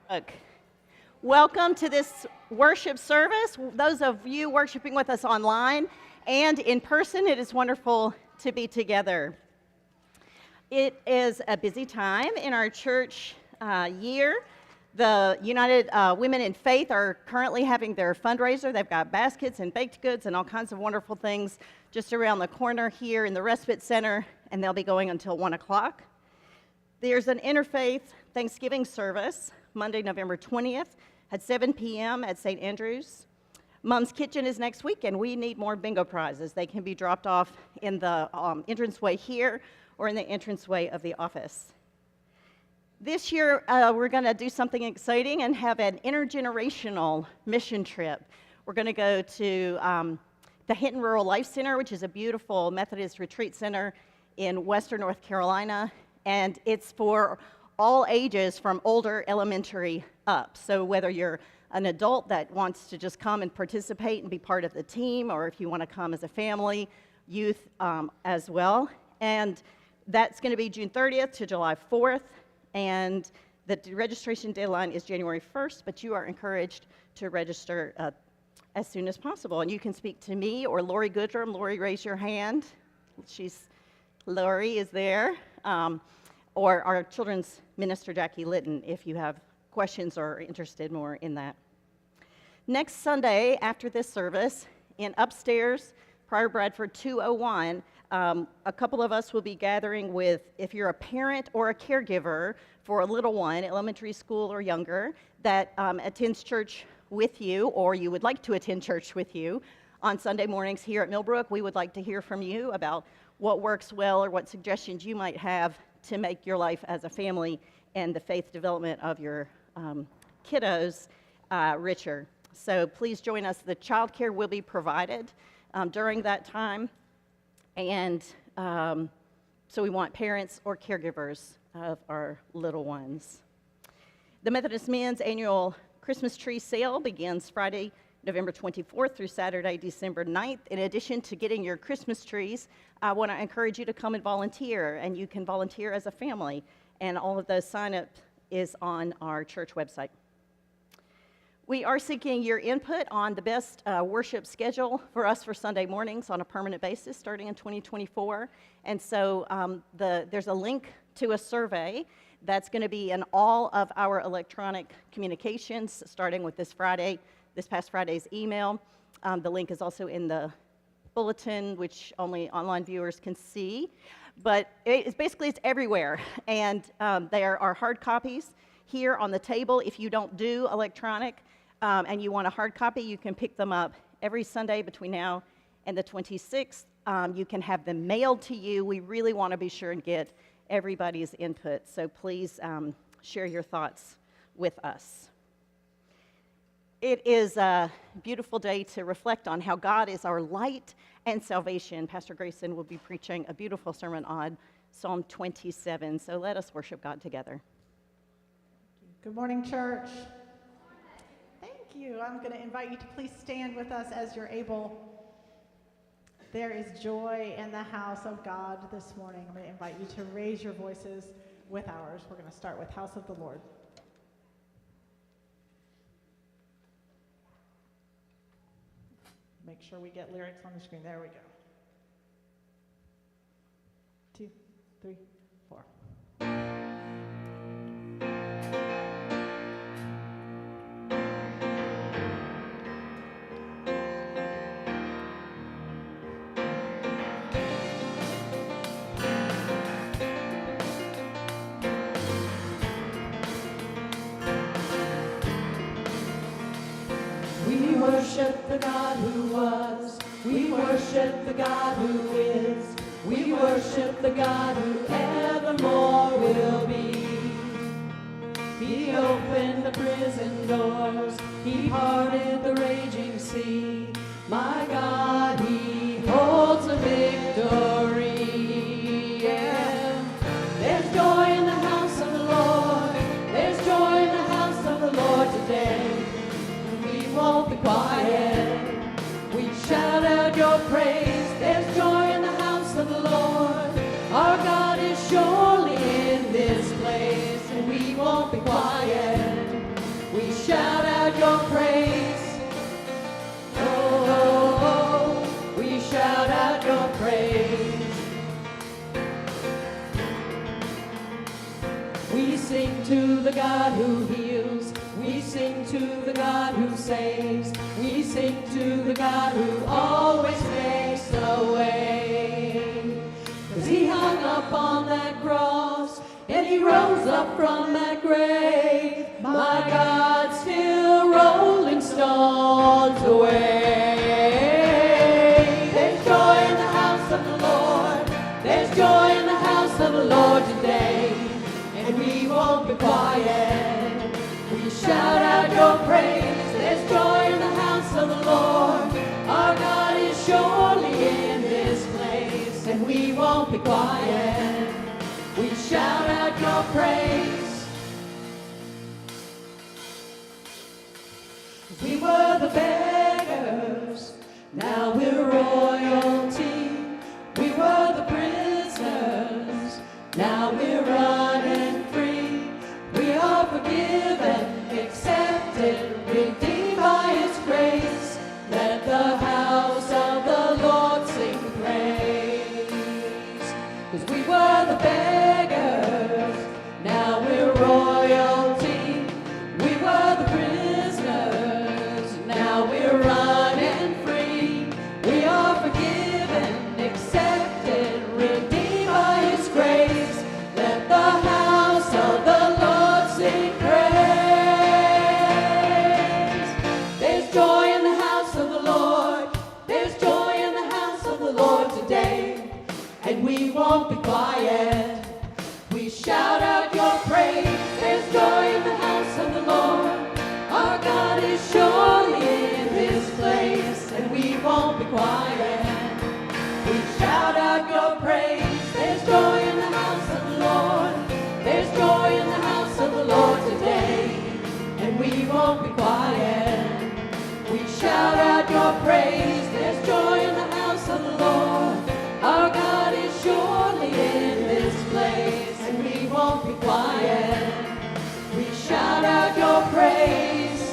Millbrook. Welcome to this worship service. Those of you worshiping with us online and in person, it is wonderful to be together. It is a busy time in our church year. The United Women in Faith are currently having their fundraiser. They've got baskets and baked goods and all kinds of wonderful things just around the corner here in the Respite Center, and they'll be going until 1 o'clock. There's an interfaith Thanksgiving service Monday, November 20th at 7 p.m. at St. Andrews. Mom's Kitchen is next week, and we need more bingo prizes. They can be dropped off in the entranceway here or in the entranceway of the office. This year, we're going to do something exciting and have an intergenerational mission trip. We're going to go to the Hinton Rural Life Center, which is a beautiful Methodist retreat center in western North Carolina, and it's for all ages from older elementary up. So whether you're an adult that wants to just come and participate and be part of the team, or if you want to come as a family, youth as well. And that's going to be June 30th to July 4th. And the registration deadline is January 1st, but you are encouraged to register as soon as possible. And you can speak to me or Lori Goodrum. Lori, raise your hand. Lori is there. Or our children's minister, Jackie Litton, if you have questions or are interested more in that. Next Sunday, after this service, in upstairs, Prior Bradford 201, a couple of us will be gathering with, if you're a parent or a caregiver for a little one, elementary school or younger, that attends church with you, or you would like to attend church with you on Sunday mornings here at Millbrook. We would like to hear from you about what works well or what suggestions you might have to make your life as a family and the faith development of your kiddos richer. So please join us. The child care will be provided during that time. And so we want parents or caregivers of our little ones. The Methodist Men's annual Christmas tree sale begins Friday, November 24th through Saturday, December 9th. In addition to getting your Christmas trees, I want to encourage you to come and volunteer, and you can volunteer as a family. And all of those sign-up is on our church website. We are seeking your input on the best worship schedule for us for Sunday mornings on a permanent basis starting in 2024. And so there's a link to a survey that's going to be in all of our electronic communications starting with this past Friday's email. The link is also in the bulletin, which only online viewers can see. But it's everywhere. And there are hard copies here on the table. If you don't do electronic and you want a hard copy, you can pick them up every Sunday between now and the 26th. You can have them mailed to you. We really want to be sure and get everybody's input. So please share your thoughts with us. It is a beautiful day to reflect on how God is our light and salvation. Pastor Grayson will be preaching a beautiful sermon on Psalm 27. So let us worship God together. Good morning, church. Thank you. I'm going to invite you to please stand with us as you're able. There is joy in the house of God this morning. I'm going to invite you to raise your voices with ours. We're going to start with House of the Lord. Make sure we get lyrics on the screen. There we go. 2, 3, 4. We worship the God who was. We worship the God who is. We worship the God who evermore will be. He opened the prison doors. He parted the raging sea. My God, He holds the victory. Yeah. There's joy in the house of the Lord. There's joy in the house of the Lord today. Won't be quiet. We shout out your praise. There's joy in the house of the Lord. Our God is surely in this place, and we won't be quiet. We sing to the God who heals. We sing to the God who saves. We sing to the God who always makes a way. 'Cause he hung up on that cross and he rose up from that grave. My God, still rolling stones away. There's joy in the house of the Lord. There's joy in the house of the Lord today. And we won't be quiet. We shout out your praise. There's joy in the house of the Lord. Our God is surely in this place. And we won't be quiet. We shout out your praise. We were the beggars, now we're royalty. We were the prisoners, now we're running free. We are forgiven, accepted, redeemed by His grace. Let the house of the Lord sing praise. 'Cause we were the beggars, now we're royalty. We were the prisoners, now we're running free. We are forgiven, accepted, redeemed by His grace. Let the house of the Lord sing praise. There's joy in the house of the Lord. There's joy in the house of the Lord today. And we won't be quiet. We shout out your praise. There's joy in the house of the Lord. Our God is surely in this place. And we won't be quiet. We shout out your praise. There's joy in the house of the Lord. There's joy in the house of the Lord today. And we won't be quiet. We shout out your praise. There's joy in the house of the Lord. Our God is surely in this place. And we won't be quiet. We shout out your praise.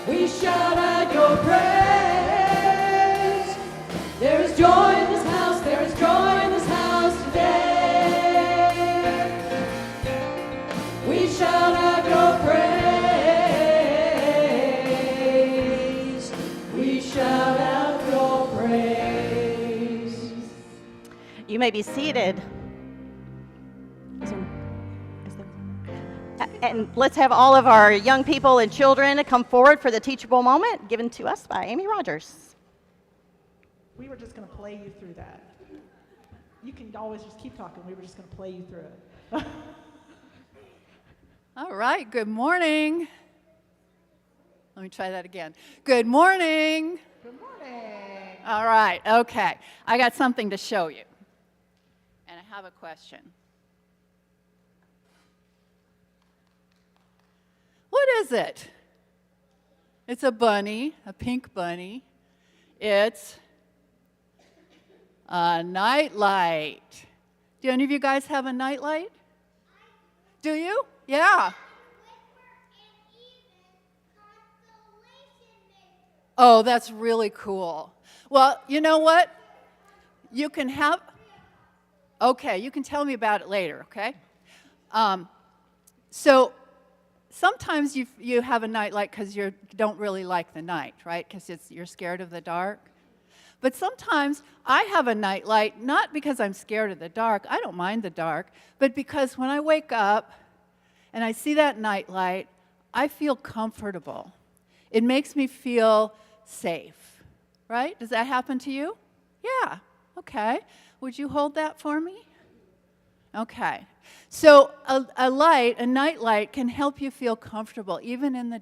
We shout out your praise. There is joy in this house. There is joy in this house today. We shout out your praise. We shout out your praise. You may be seated. And let's have all of our young people and children come forward for the teachable moment given to us by Amy Rogers. We were just going to play you through that. You can always just keep talking. We were just going to play you through it. All right, good morning. Let me try that again. Good morning. Good morning. All right, okay. I got something to show you. And I have a question. What is it? It's a bunny, a pink bunny. It's a nightlight. Do any of you guys have a nightlight? Do you? Yeah. Oh, that's really cool. Well, you know what? You can have, okay, you can tell me about it later, okay? So sometimes you have a nightlight because you don't really like the night, right? Because you're scared of the dark. But sometimes I have a nightlight, not because I'm scared of the dark. I don't mind the dark. But because when I wake up and I see that nightlight, I feel comfortable. It makes me feel safe, right? Does that happen to you? Yeah, okay. Would you hold that for me? Okay. So a light, a night light, can help you feel comfortable even in the